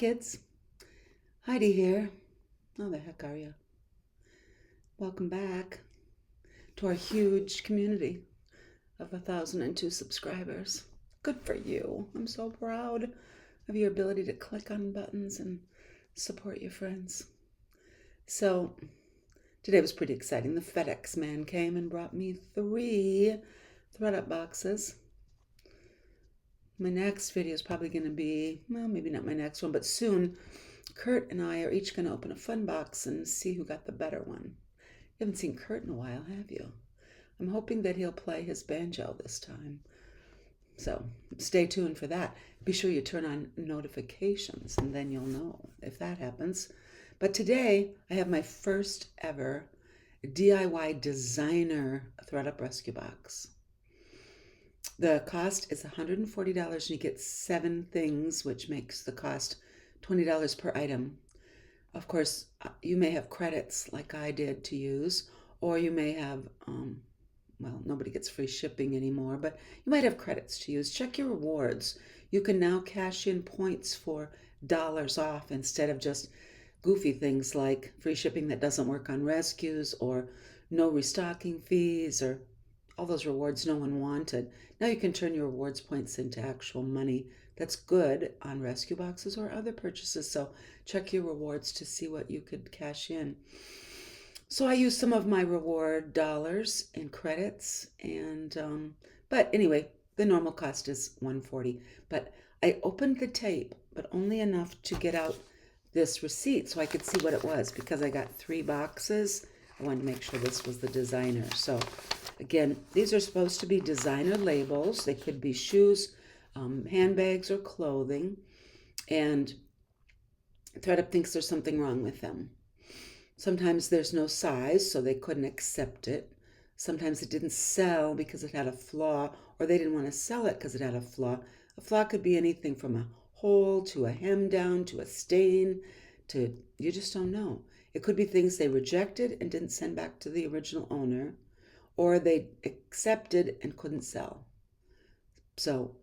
kids. Heidi here. How the heck are you? Welcome back to our huge community of 1,002 subscribers. Good for you. I'm so proud of your ability to click on buttons and support your friends. So today was pretty exciting. The FedEx man came and brought me 3 Thredup boxes. My next video is probably going to be, well, maybe not my next one, but soon Kurt and I are each going to open a fun box and see who got the better one. You haven't seen Kurt in a while, have you? I'm hoping that he'll play his banjo this time. So stay tuned for that. Be sure you turn on notifications and then you'll know if that happens. But today I have my first ever DIY designer Thredup rescue box. The cost is $140 and you get 7 things, which makes the cost $20 per item. Of course, you may have credits like I did to use, or you may have, well, nobody gets free shipping anymore, but you might have credits to use. Check your rewards. You can now cash in points for dollars off instead of just goofy things like free shipping that doesn't work on rescues or no restocking fees or all those rewards no one wanted. Now you can turn your rewards points into actual money that's good on rescue boxes or other purchases. So check your rewards to see what you could cash in. So I used some of my reward dollars in credits, and but anyway, the normal cost is $140. But I opened the tape, but only enough to get out this receipt so I could see what it was, because I got 3 boxes. I wanted to make sure this was the designer. So again, these are supposed to be designer labels. They could be shoes, handbags, or clothing. And Thredup thinks there's something wrong with them. Sometimes there's no size, so they couldn't accept it. Sometimes it didn't sell because it had a flaw, or they didn't want to sell it because it had a flaw. A flaw could be anything from a hole to a hem down to a stain to, you just don't know. It could be things they rejected and didn't send back to the original owner, or they accepted and couldn't sell. So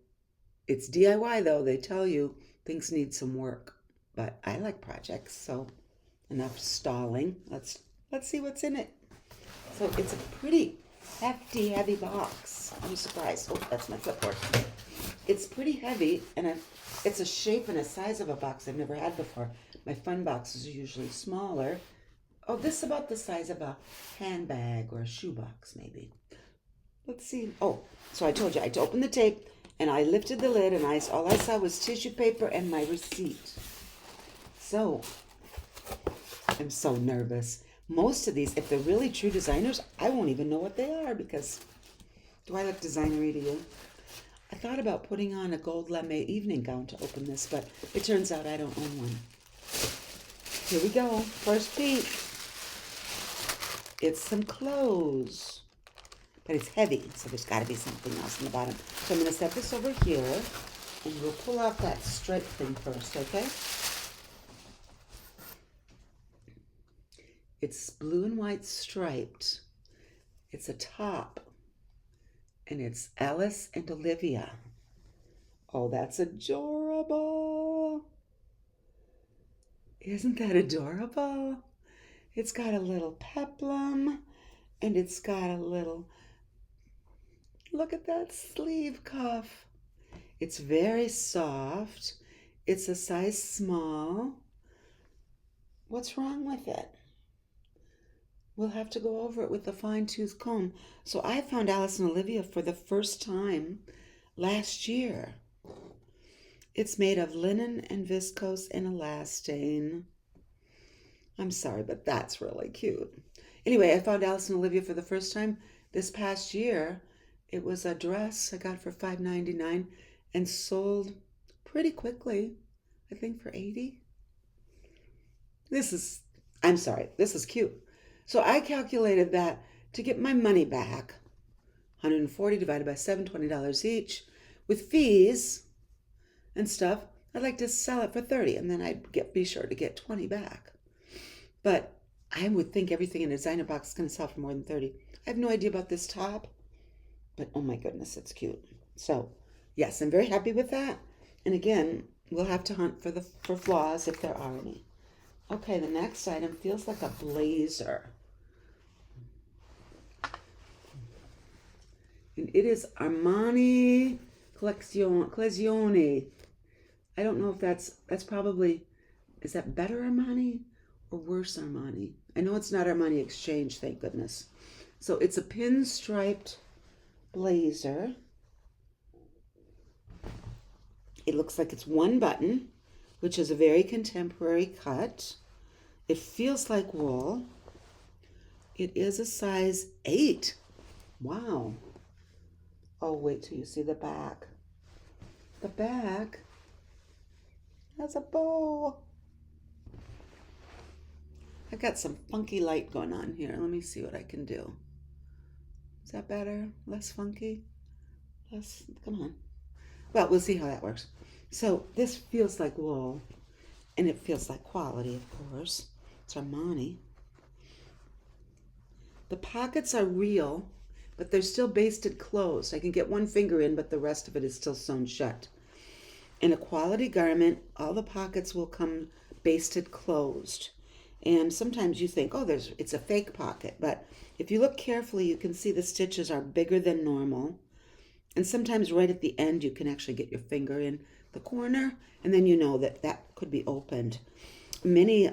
it's DIY though. They tell you things need some work, but I like projects, so enough stalling. Let's see what's in it. So it's a pretty hefty, heavy box. I'm surprised. Oh, that's my clipboard. It's pretty heavy, and it's a shape and a size of a box I've never had before. My fun boxes are usually smaller. Oh, this is about the size of a handbag or a shoebox, maybe. Let's see. Oh, so I told you I had to open the tape, and I lifted the lid, and all I saw was tissue paper and my receipt. So I'm so nervous. Most of these, if they're really true designers, I won't even know what they are, because do I look designery to you? I thought about putting on a gold lame evening gown to open this, but it turns out I don't own one. Here we go. First peek. It's some clothes, but it's heavy, so there's got to be something else in the bottom. So I'm going to set this over here, and we'll pull out that stripe thing first, okay? It's blue and white striped. It's a top, and it's Alice and Olivia. Oh, that's adorable. Isn't that adorable? It's got a little peplum, and it's got a little, look at that sleeve cuff. It's very soft. It's a size small. What's wrong with it? We'll have to go over it with a fine-tooth comb. So I found Alice and Olivia for the first time last year. It's made of linen and viscose and elastane. I'm sorry, but that's really cute. Anyway, I found Alice and Olivia for the first time this past year. It was a dress I got for $5.99 and sold pretty quickly, I think for $80. This is cute. So I calculated that to get my money back, $140 divided by 7, $20 each, with fees and stuff, I'd like to sell it for $30, and then I'd be sure to get $20 back. But I would think everything in a designer box is going to sell for more than $30. I have no idea about this top, but oh my goodness, it's cute. So yes, I'm very happy with that. And again, we'll have to hunt for flaws if there are any. Okay, the next item feels like a blazer. And it is Armani Collezione. I don't know if that's probably, is that better Armani or worse Armani? I know it's not Armani Exchange, thank goodness. So it's a pinstriped blazer. It looks like it's one button, which is a very contemporary cut. It feels like wool. It is a size 8. Wow. Oh, wait till you see the back. The back has a bow. I got some funky light going on here. Let me see what I can do. Is that better? Less funky? Less, come on. Well, we'll see how that works. So this feels like wool, and it feels like quality, of course. It's Armani. The pockets are real, but they're still basted closed. I can get one finger in, but the rest of it is still sewn shut. In a quality garment, all the pockets will come basted closed. And sometimes you think, oh, it's a fake pocket. But if you look carefully, you can see the stitches are bigger than normal. And sometimes right at the end, you can actually get your finger in the corner, and then you know that could be opened. Many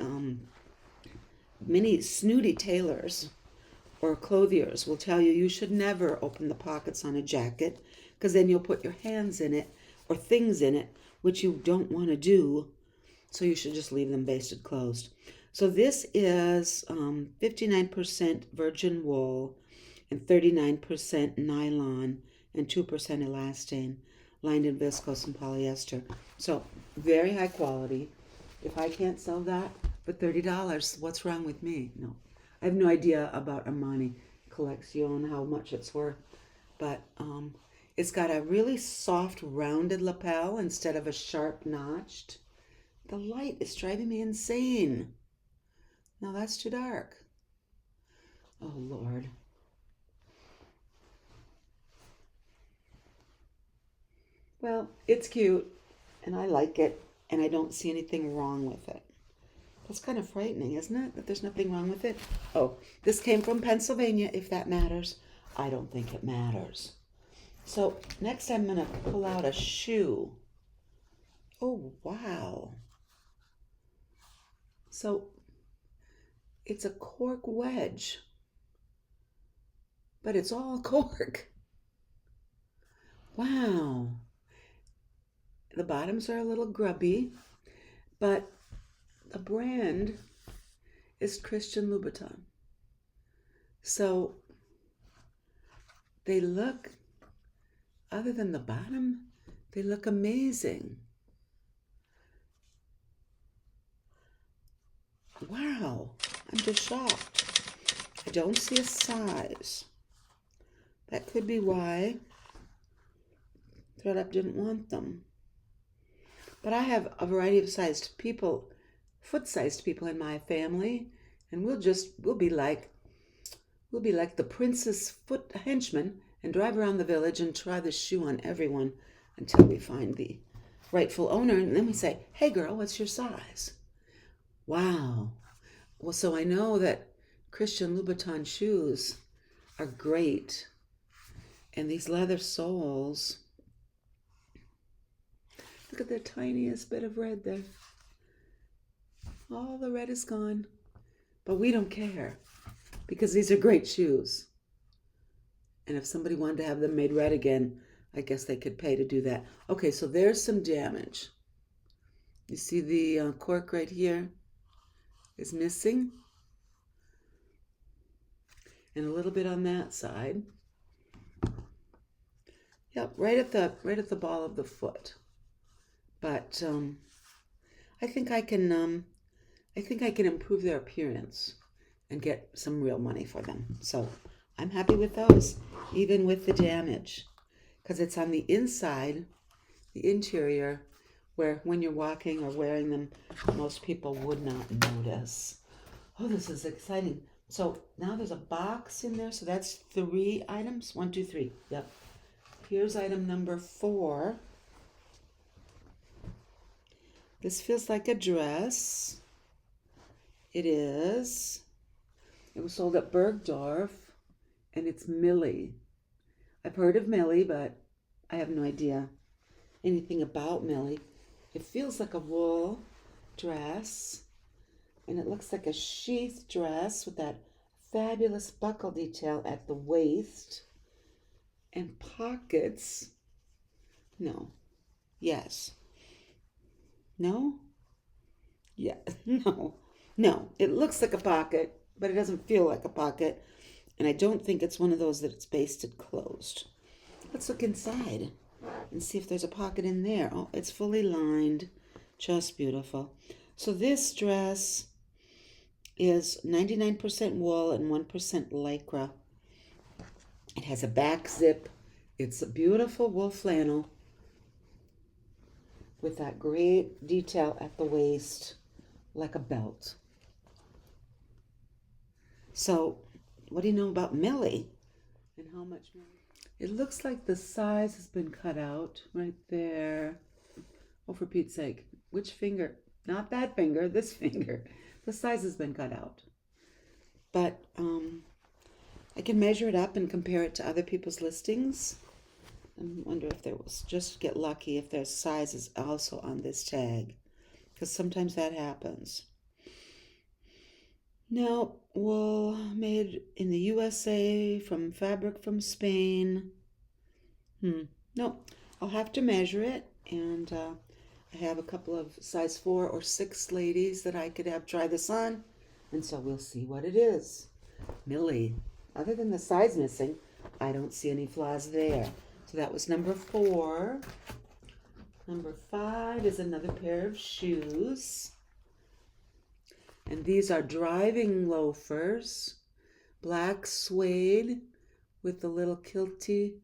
snooty tailors or clothiers will tell you should never open the pockets on a jacket, because then you'll put your hands in it or things in it, which you don't want to do. So you should just leave them basted closed. So this is 59% virgin wool and 39% nylon and 2% elastane, lined in viscose and polyester. So very high quality. If I can't sell that for $30, what's wrong with me? No. I have no idea about Armani Collection, how much it's worth, but it's got a really soft rounded lapel instead of a sharp notched. The light is driving me insane. Now that's too dark. Oh, Lord. Well, it's cute, and I like it, and I don't see anything wrong with it. That's kind of frightening, isn't it? That there's nothing wrong with it. Oh, this came from Pennsylvania, if that matters. I don't think it matters. So next I'm going to pull out a shoe. Oh, wow. So it's a cork wedge, but it's all cork. Wow. The bottoms are a little grubby, but the brand is Christian Louboutin. So they look, other than the bottom, they look amazing. Wow, I'm just shocked. I don't see a size. That could be why Thredup didn't want them. But I have a variety of sized people, foot-sized people in my family, and we'll be like the prince's foot henchman and drive around the village and try the shoe on everyone until we find the rightful owner, and then we say, "Hey girl, what's your size?" Wow. Well, so I know that Christian Louboutin shoes are great, and these leather soles. Look at the tiniest bit of red there. All the red is gone. But we don't care, because these are great shoes. And if somebody wanted to have them made red again, I guess they could pay to do that. Okay, so there's some damage. You see the cork right here is missing. And a little bit on that side. Yep, right at the ball of the foot. But I think I can improve their appearance and get some real money for them. So I'm happy with those, even with the damage, because it's on the inside, the interior, where when you're walking or wearing them, most people would not notice. Oh, this is exciting. So now there's a box in there. So that's 3 items. 1, 2, 3. Yep. Here's item number 4. This feels like a dress. It is. It was sold at Bergdorf, and it's Millie. I've heard of Millie, but I have no idea anything about Millie. It feels like a wool dress, and it looks like a sheath dress with that fabulous buckle detail at the waist and pockets. No. Yes. No? Yeah. No. No. It looks like a pocket, but it doesn't feel like a pocket. And I don't think it's one of those that it's basted closed. Let's look inside and see if there's a pocket in there. Oh, it's fully lined. Just beautiful. So this dress is 99% wool and 1% lycra. It has a back zip. It's a beautiful wool flannel with that great detail at the waist, like a belt. So, what do you know about Millie? And how much Millie? It looks like the size has been cut out right there. Oh, for Pete's sake. Which finger? Not that finger, this finger. The size has been cut out. But I can measure it up and compare it to other people's listings. I wonder if there was, just get lucky if there's sizes also on this tag, because sometimes that happens. Now, wool made in the USA from fabric from Spain. No, I'll have to measure it, and I have a couple of size 4 or 6 ladies that I could have try this on, and so we'll see what it is. Millie, other than the size missing, I don't see any flaws there. So that was number 4. Number 5 is another pair of shoes. And these are driving loafers, black suede with the little kilty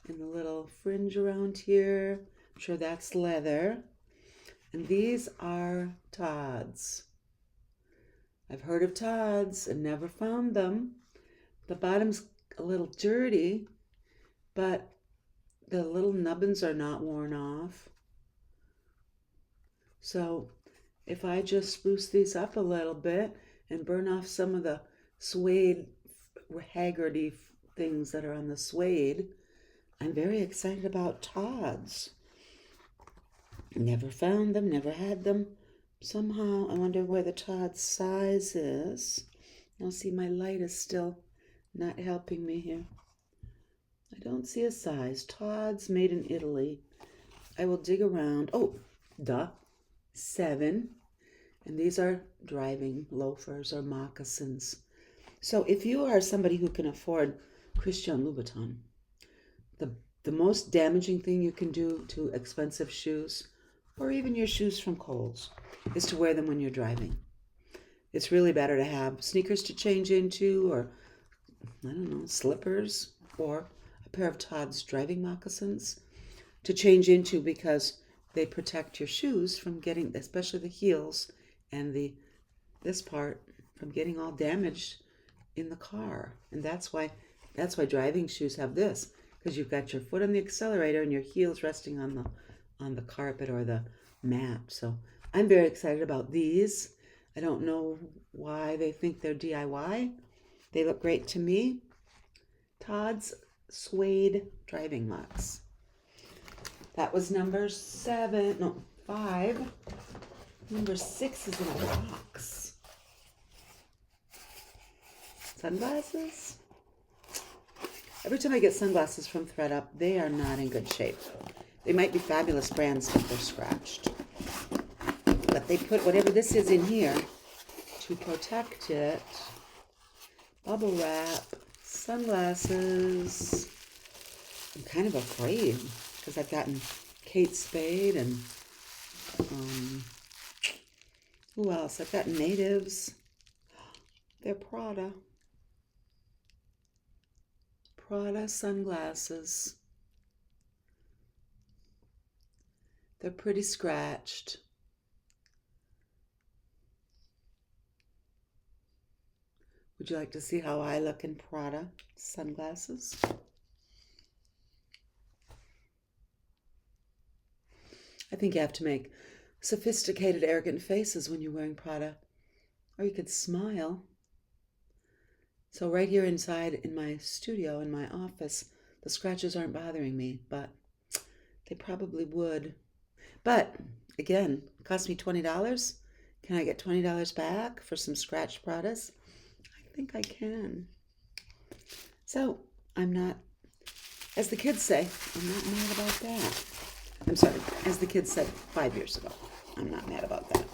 and the little fringe around here. I'm sure that's leather. And these are Todds. I've heard of Todds and never found them. The bottom's a little dirty, but the little nubbins are not worn off. So if I just spruce these up a little bit and burn off some of the suede haggardy things that are on the suede, I'm very excited about Todds. Never found them, never had them. Somehow I wonder where the Todds size is. Now see, my light is still not helping me here. I don't see a size. Todds made in Italy. I will dig around. Oh, 7. And these are driving loafers or moccasins. So if you are somebody who can afford Christian Louboutin, the most damaging thing you can do to expensive shoes, or even your shoes from Kohl's, is to wear them when you're driving. It's really better to have sneakers to change into, or, I don't know, slippers, or a pair of Todds driving moccasins to change into, because they protect your shoes from getting, especially the heels and this part, from getting all damaged in the car. And that's why driving shoes have this, because you've got your foot on the accelerator and your heels resting on the carpet or the mat. So I'm very excited about these. I don't know why they think they're DIY. They look great to me. Todds suede driving mocks. That was number 5. Number 6 is in a box. Sunglasses? Every time I get sunglasses from Thredup, they are not in good shape. They might be fabulous brands, but they're scratched. But they put whatever this is in here to protect it. Bubble wrap, sunglasses. I'm kind of afraid because I've gotten Kate Spade and who else? I've got Natives. They're Prada. Prada sunglasses. They're pretty scratched. Would you like to see how I look in Prada sunglasses? I think you have to make sophisticated, arrogant faces when you're wearing Prada. Or you could smile. So right here inside in my studio, in my office, the scratches aren't bothering me, but they probably would. But again, it cost me $20. Can I get $20 back for some scratched Pradas? I think I can. So I'm not, as the kids say, I'm not mad about that. I'm sorry, as the kids said 5 years ago, I'm not mad about that.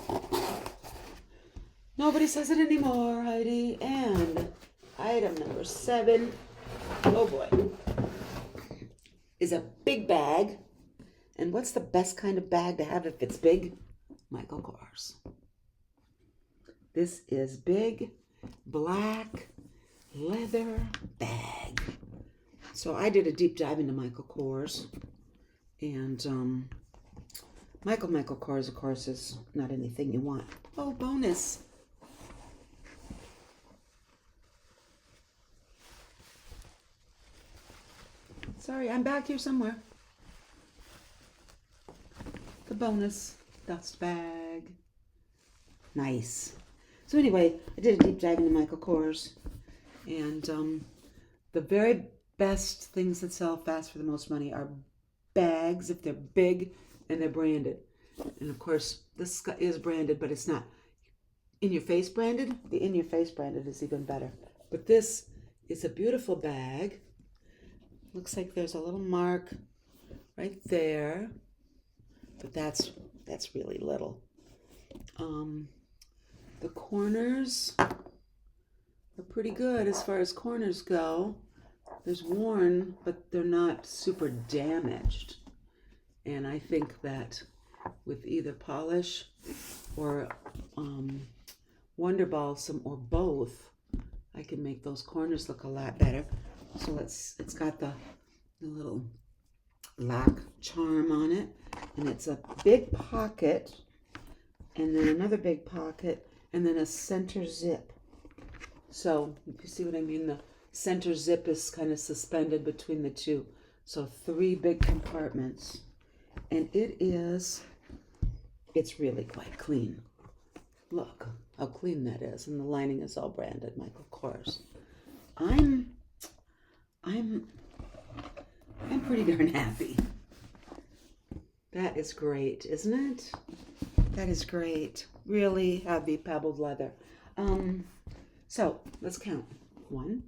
Nobody says it anymore, Heidi. And item number 7, oh boy, is a big bag. And what's the best kind of bag to have if it's big? Michael Kors. This is big, black, leather bag. So I did a deep dive into Michael Kors. And Michael Kors, of course, is not anything you want. Oh, bonus. Sorry, I'm back here somewhere. The bonus dust bag. Nice. So anyway, I did a deep dive into Michael Kors. And the very best things that sell fast for the most money are bags if they're big and they're branded. And of course, this is branded, but it's not in your face branded. The in your face branded is even better. But this is a beautiful bag. Looks like there's a little mark right there, but that's really little. The corners are pretty good as far as corners go. There's worn, but they're not super damaged. And I think that with either polish or Wonder Balsam or both, I can make those corners look a lot better. So it's got the little lock charm on it, and it's a big pocket, and then another big pocket, and then a center zip. So if you see what I mean, the center zip is kind of suspended between the two. So 3 big compartments, and it's really quite clean. Look how clean that is, and the lining is all branded Michael Kors. I'm pretty darn happy. That is great, isn't it? That is great. Really heavy pebbled leather. So let's count. 1.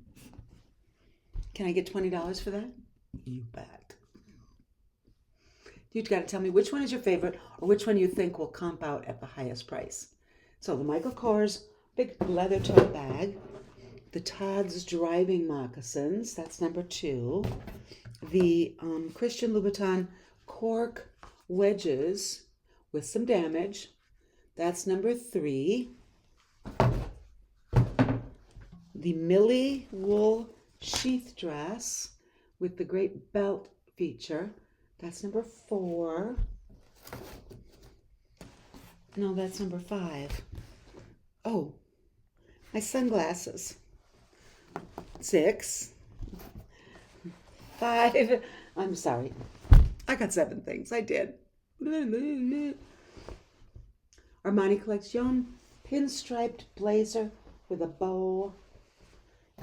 Can I get $20 for that? You bet. You've got to tell me which one is your favorite or which one you think will comp out at the highest price. So the Michael Kors big leather tote bag, the Todd's driving moccasins, that's number 2. The Christian Louboutin cork wedges with some damage, that's number 3. The Millie wool sheath dress with the great belt feature, that's number 4. No, that's number 5. Oh, my sunglasses. 6. 5. I'm sorry. I got 7 things. I did. Armani Collection pinstriped blazer with a bow.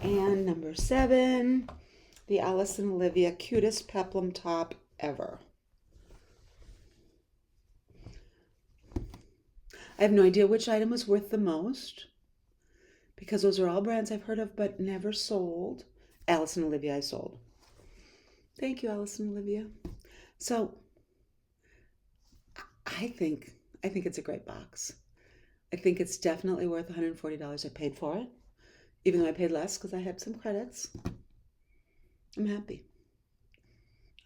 And number 7, the Alice and Olivia cutest peplum top ever. I have no idea which item was worth the most, because those are all brands I've heard of but never sold. Alice and Olivia I sold. Thank you, Alice and Olivia. So I think it's a great box. I think it's definitely worth $140 I paid for it, even though I paid less because I had some credits. I'm happy.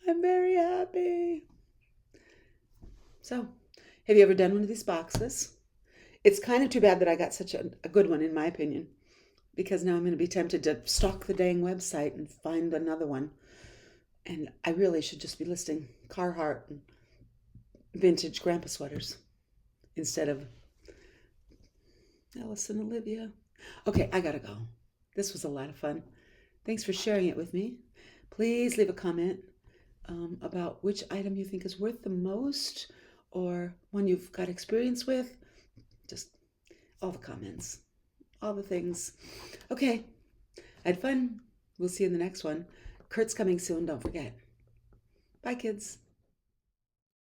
I'm very happy. So, have you ever done one of these boxes? It's kind of too bad that I got such a good one, in my opinion, because now I'm going to be tempted to stalk the dang website and find another one. And I really should just be listing Carhartt and vintage grandpa sweaters instead of Alice and Olivia. Okay, I gotta go. This was a lot of fun. Thanks for sharing it with me. Please leave a comment about which item you think is worth the most, or one you've got experience with. Just all the comments, all the things. Okay, I had fun. We'll see you in the next one. Kurt's coming soon, don't forget. Bye, kids.